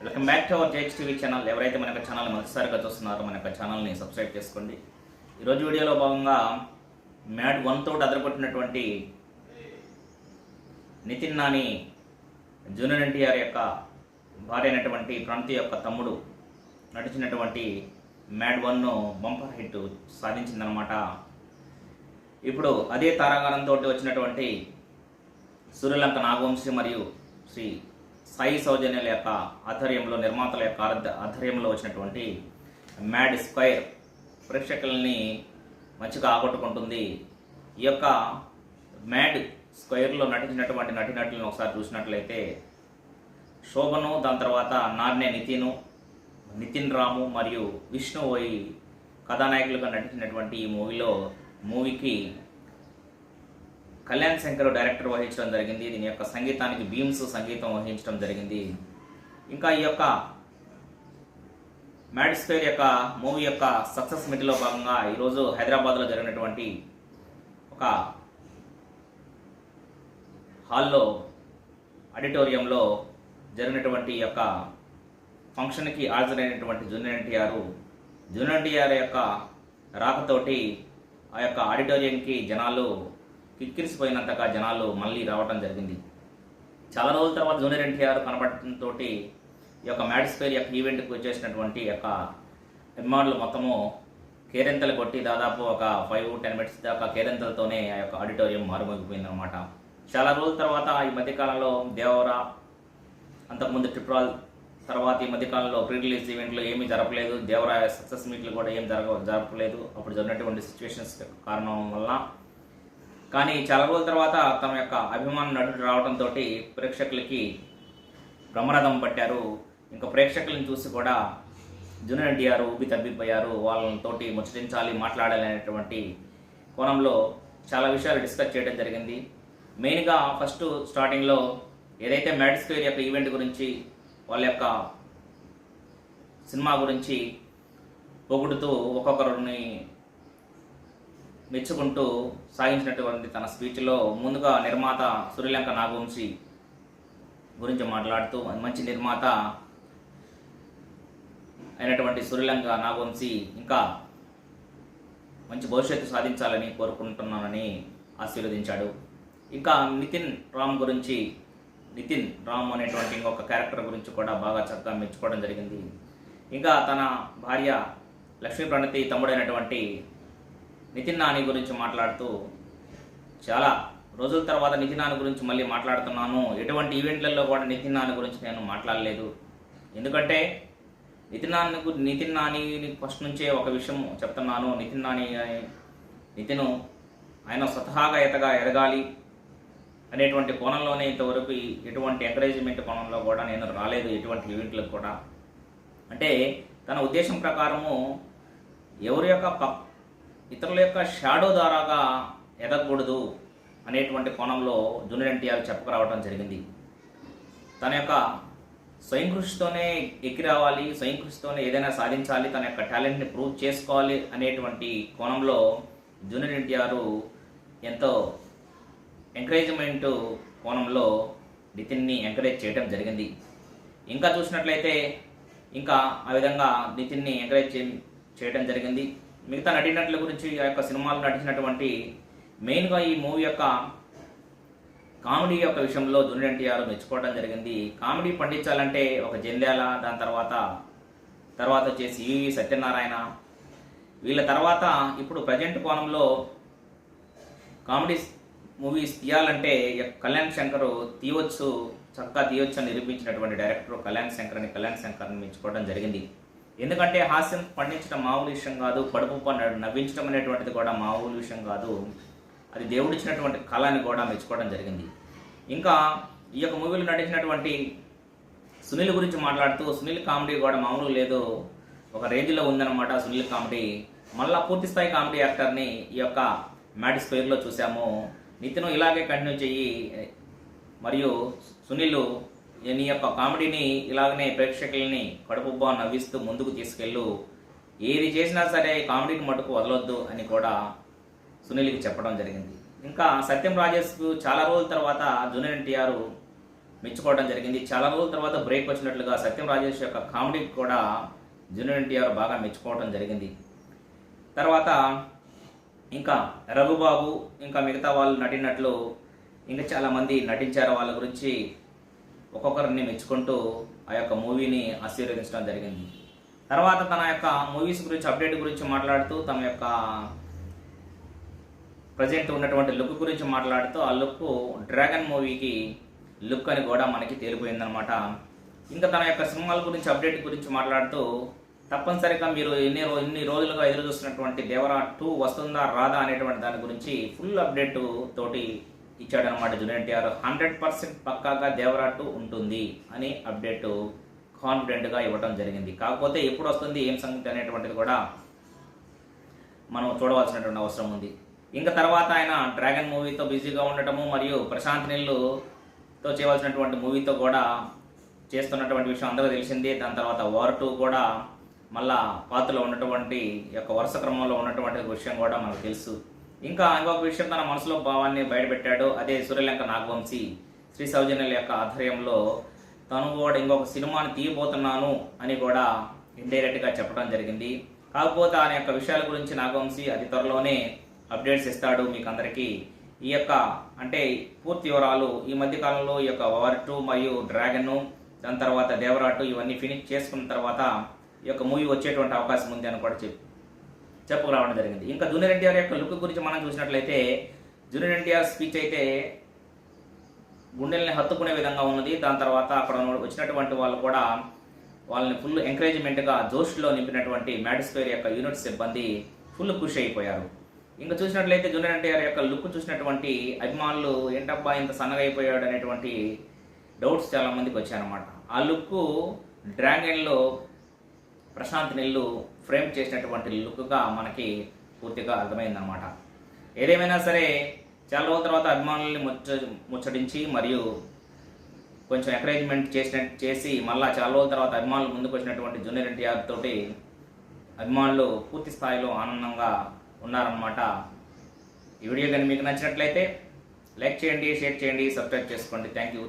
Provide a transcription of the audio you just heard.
Welcome back to our JX TV channel. ఎవరైతే మన యొక్క ఛానల్ మొదటిసారిగా చూస్తున్నారో మన యొక్క ఛానల్ని సబ్స్క్రైబ్ చేసుకోండి. ఈరోజు వీడియోలో భాగంగా మ్యాడ్ 1 తోటి అదరగొట్టినటువంటి నితిన్ నాని జూనియర్ ఎన్టీఆర్ యొక్క భార్య అయినటువంటి ప్రణతి యొక్క తమ్ముడు నటించినటువంటి మ్యాడ్ 1 బంపర్ హిట్ సాధించిందనమాట. ఇప్పుడు అదే తారాగణంతో వచ్చినటువంటి సూర్యలంక నాగవంశీ మరియు శ్రీ సాయి సౌజన్యుల యొక్క ఆధ్వర్యంలో, నిర్మాతల యొక్క ఆధ్వర్యంలో వచ్చినటువంటి మ్యాడ్ స్క్వేర్ ప్రేక్షకుల్ని మంచిగా ఆకట్టుకుంటుంది. ఈ యొక్క మ్యాడ్ స్క్వేర్లో నటించినటువంటి నటీనటులను ఒకసారి చూసినట్లయితే శోభను, దాని తర్వాత నార్నే నితిన్ రాము మరియు విష్ణు ఓయి కథానాయకులుగా నటించినటువంటి ఈ మూవీకి కళ్యాణ్ శంకర్ డైరెక్టర్ వహించడం జరిగింది. దీని యొక్క సంగీతానికి బీమ్స్ సంగీతం వహించడం జరిగింది. ఇంకా ఈ యొక్క మ్యాడ్ స్క్వేర్ యొక్క మూవీ యొక్క సక్సెస్ మీట్లో భాగంగా ఈరోజు హైదరాబాద్లో జరిగినటువంటి ఒక హాల్లో ఆడిటోరియంలో జరిగినటువంటి యొక్క ఫంక్షన్కి హాజరైనటువంటి జూనియర్ ఎన్టీఆర్ యొక్క రాకతోటి ఆ యొక్క ఆడిటోరియంకి జనాలు కిక్కిరిసిపోయినంతగా జనాలు మళ్ళీ రావడం జరిగింది. చాలా రోజుల తర్వాత జూనియర్ ఎన్టీఆర్ కనపడటంతో ఈ యొక్క మ్యాడ్ స్క్వేర్ యొక్క ఈవెంట్కి వచ్చేసినటువంటి యొక్క అభిమానులు మొత్తము కేరింతలు కొట్టి దాదాపు ఒక 5-10 మినిట్స్ దాకా కేరింతలతోనే ఆ యొక్క ఆడిటోరియం మారుమోగిపోయిందనమాట. చాలా రోజుల తర్వాత ఈ మధ్యకాలంలో దేవరా, అంతకుముందు ట్రిప్రాల్ తర్వాత ఈ మధ్యకాలంలో ప్రీ రిలీజ్ ఈవెంట్లు ఏమీ జరపలేదు. దేవరా సక్సెస్ మీట్లు కూడా ఏం జరపలేదు అప్పుడు జరిగినటువంటి సిచ్యువేషన్స్ కారణం వల్ల. కానీ చాలా రోజుల తర్వాత తమ యొక్క అభిమాన నటుడు రావడంతో ప్రేక్షకులకి బ్రహ్మరథం పట్టారు. ఇంకా ప్రేక్షకులను చూసి కూడా జూనియర్ ఎన్టీఆర్ ఊబి తబ్బిపోయారు. వాళ్ళతోటి ముచ్చటించాలి, మాట్లాడాలి అనేటువంటి కోణంలో చాలా విషయాలు డిస్కస్ చేయడం జరిగింది. మెయిన్గా ఫస్ట్ స్టార్టింగ్లో ఏదైతే మ్యాడ్ స్క్వేర్ యొక్క ఈవెంట్ గురించి, వాళ్ళ యొక్క సినిమా గురించి పొగుడుతూ ఒక్కొక్కరిని మెచ్చుకుంటూ సాగించినటువంటి తన స్పీచ్లో ముందుగా నిర్మాత సూర్యలంక నాగవంశీ గురించి మాట్లాడుతూ, మంచి నిర్మాత అయినటువంటి సూర్యలంక నాగవంశీ ఇంకా మంచి భవిష్యత్తు సాధించాలని కోరుకుంటున్నానని ఆశీర్వదించాడు. ఇంకా నితిన్ రామ్ అనేటువంటి ఇంకొక క్యారెక్టర్ గురించి కూడా బాగా చక్కగా మెచ్చుకోవడం జరిగింది. ఇంకా తన భార్య లక్ష్మీ ప్రణతి తమ్ముడైనటువంటి నితిన్ నాని గురించి మాట్లాడుతూ, చాలా రోజుల తర్వాత నితిన్ నాని గురించి మళ్ళీ మాట్లాడుతున్నాను. ఎటువంటి ఈవెంట్లలో కూడా నితిన్ నాని గురించి నేను మాట్లాడలేదు. ఎందుకంటే నితిన్ నాని ఫస్ట్ నుంచే ఒక విషయం చెప్తున్నాను. నితిన్ ఆయన స్వతహాగా ఎదగాలి అనేటువంటి కోణంలోనే ఇంతవరకు ఎటువంటి ఎంకరేజ్మెంట్ కోణంలో కూడా నేను రాలేదు ఎటువంటి ఈవెంట్లకు కూడా. అంటే తన ఉద్దేశం ప్రకారము ఎవరి యొక్క ఇతరుల యొక్క షాడో ద్వారాగా ఎదగకూడదు అనేటువంటి కోణంలో జూనియర్ ఎన్టీఆర్ చెప్పుకురావడం జరిగింది. తన యొక్క స్వయం కృషితోనే ఎక్కి రావాలి, స్వయం కృషితోనే ఏదైనా సాధించాలి, తన యొక్క టాలెంట్ని ప్రూవ్ చేసుకోవాలి అనేటువంటి కోణంలో జూనియర్ ఎన్టీఆర్ ఎంతో ఎంకరేజ్మెంట్ కోణంలో నితిన్ని ఎంకరేజ్ చేయడం జరిగింది. ఇంకా చూసినట్లయితే ఇంకా ఆ విధంగా నితిన్ని ఎంకరేజ్ చేయడం జరిగింది. మిగతా నటీనటుల గురించి ఆ యొక్క సినిమాలో నటించినటువంటి మెయిన్గా ఈ మూవీ యొక్క కామెడీ యొక్క విషయంలో జూనియర్ ఎన్టీఆర్ మెచ్చుకోవడం జరిగింది. కామెడీ పండించాలంటే ఒక జంధ్యాల, దాని తర్వాత వచ్చేసి ఈవి సత్యనారాయణ, వీళ్ళ తర్వాత ఇప్పుడు ప్రజెంట్ కోణంలో కామెడీ మూవీస్ తీయాలంటే కళ్యాణ్ శంకర్ చక్కగా తీయొచ్చు అని నిరూపించినటువంటి డైరెక్టర్ కళ్యాణ్ శంకర్ని మెచ్చుకోవడం జరిగింది. ఎందుకంటే హాస్యం పండించడం మామూలు విషయం కాదు, కడుపు నవ్వించడం అనేటువంటిది కూడా మామూలు విషయం కాదు. అది దేవుడిచ్చినటువంటి కళని కూడా మెచ్చుకోవడం జరిగింది. ఇంకా ఈ యొక్క మూవీలో నటించినటువంటి సునీల్ గురించి మాట్లాడుతూ, సునీల్ కామెడీ కూడా మామూలు లేదు, ఒక రేంజ్లో ఉందన్నమాట సునీల్ కామెడీ. మళ్ళా పూర్తిస్థాయి కామెడీ యాక్టర్ని ఈ యొక్క మ్యాడ్ స్క్వేర్లో చూసాము. నితిన్ ఇలాగే కంటిన్యూ చెయ్యి, మరియు సునీల్ నీ యొక్క కామెడీని ఇలాగనే ప్రేక్షకుల్ని కడుపుబ్బా నవ్విస్తూ ముందుకు తీసుకెళ్ళు, ఏది చేసినా సరే కామెడీని మటుకు వదలొద్దు అని కూడా సునీల్కి చెప్పడం జరిగింది. ఇంకా సత్యం రాజేష్కు చాలా రోజుల తర్వాత జూనియర్ ఎన్టీఆర్ మెచ్చుకోవడం జరిగింది. చాలా రోజుల తర్వాత బ్రేక్ వచ్చినట్లుగా సత్యం రాజేష్ యొక్క కామెడీకి కూడా జూనియర్ ఎన్టీఆర్ బాగా మెచ్చుకోవడం జరిగింది. తర్వాత ఇంకా రఘుబాబు ఇంకా మిగతా వాళ్ళు నటినట్లు ఇంకా చాలామంది నటించారు. వాళ్ళ గురించి ఒక్కొక్కరిని మెచ్చుకుంటూ ఆ యొక్క మూవీని ఆశీర్వదించడం జరిగింది. తర్వాత తన యొక్క మూవీస్ గురించి అప్డేట్ గురించి మాట్లాడుతూ తన యొక్క ప్రజెంట్ ఉన్నటువంటి లుక్ గురించి మాట్లాడుతూ ఆ లుక్ డ్రాగన్ మూవీకి లుక్ అని కూడా మనకి తేలిపోయిందనమాట. ఇంకా తన యొక్క సినిమాల గురించి అప్డేట్ గురించి మాట్లాడుతూ తప్పనిసరిగా మీరు ఎన్ని రోజులుగా ఎదురు చూస్తున్నటువంటి దేవరా 2 వస్తుందా రాదా అనేటువంటి దాని గురించి ఫుల్ అప్డేట్ తోటి ఇచ్చాడనమాట జూనియర్ ఎన్టీఆర్. 100% పక్కాగా దేవరా 2 ఉంటుంది అని అప్డేట్ కాన్ఫిడెంట్గా ఇవ్వడం జరిగింది. కాకపోతే ఎప్పుడు వస్తుంది ఏం సంగతి అనేటువంటిది కూడా మనం చూడవలసినటువంటి అవసరం ఉంది. ఇంకా తర్వాత ఆయన డ్రాగన్ మూవీతో బిజీగా ఉండటము మరియు ప్రశాంత్ నీళ్ళుతో చేయవలసినటువంటి మూవీతో కూడా చేస్తున్నటువంటి విషయం అందరికీ తెలిసిందే. దాని తర్వాత వార్ 2 కూడా మళ్ళా పాత్రలో ఉన్నటువంటి యొక్క వరుస క్రమంలో ఉన్నటువంటి విషయం కూడా మనకు తెలుసు. ఇంకా ఇంకొక విషయం తన మనసులో భావాన్ని బయటపెట్టాడు. అదే సూర్యలంక నాగవంశీ శ్రీ సౌజన్యుల యొక్క ఆధ్వర్యంలో తను కూడా ఇంకొక సినిమాని తీయబోతున్నాను అని కూడా ఇండైరెక్ట్గా చెప్పడం జరిగింది. కాకపోతే ఆయన యొక్క విషయాల గురించి నాగవంశీ అతి త్వరలోనే అప్డేట్స్ ఇస్తాడు మీకు అందరికీ. ఈ యొక్క అంటే పూర్తి వివరాలు ఈ మధ్య కాలంలో ఈ యొక్క వార్ 2 మరియు డ్రాగన్ దాని తర్వాత దేవరా 2 ఇవన్నీ ఫినిష్ చేసుకున్న తర్వాత ఈ యొక్క మూవీ వచ్చేటువంటి అవకాశం ఉంది అని కూడా చెప్పుకురావడం జరిగింది. ఇంకా జూనియర్ ఎన్టీఆర్ యొక్క లుక్ గురించి మనం చూసినట్లయితే జూనియర్ ఎన్టీఆర్ స్పీచ్ అయితే గుండెల్ని హత్తుకునే విధంగా ఉన్నది. దాని తర్వాత అక్కడ వచ్చినటువంటి వాళ్ళు కూడా వాళ్ళని ఫుల్ ఎంకరేజ్మెంట్గా జోష్లో నింపినటువంటి మ్యాడిస్క్వేర్ యొక్క యూనిట్ సిబ్బంది ఫుల్ ఖుషి అయిపోయారు. ఇంకా చూసినట్లయితే జూనియర్ ఎన్టీఆర్ యొక్క లుక్ చూసినటువంటి అభిమానులు ఏంటబ్బా ఇంత సన్నగా అయిపోయాడు అనేటువంటి డౌట్స్ చాలా మందికి వచ్చాయన్నమాట. ఆ లుక్ డ్రాగన్లో ప్రశాంత్ నీళ్ళు ఫ్రేమ్ చేసినటువంటి లుక్గా మనకి పూర్తిగా అర్థమైందనమాట. ఏదేమైనా సరే చాలా రోజుల తర్వాత అభిమానుల్ని ముచ్చటించి మరియు కొంచెం ఎంకరేజ్మెంట్ చేసి మళ్ళీ చాలా రోజుల తర్వాత అభిమానులు ముందుకు వచ్చినటువంటి జూనియర్ ఎన్టీఆర్ తోటి అభిమానులు పూర్తి స్థాయిలో ఆనందంగా ఉన్నారన్నమాట. ఈ వీడియో కానీ మీకు నచ్చినట్లయితే లైక్ చేయండి, షేర్ చేయండి, సబ్స్క్రైబ్ చేసుకోండి. Thank you.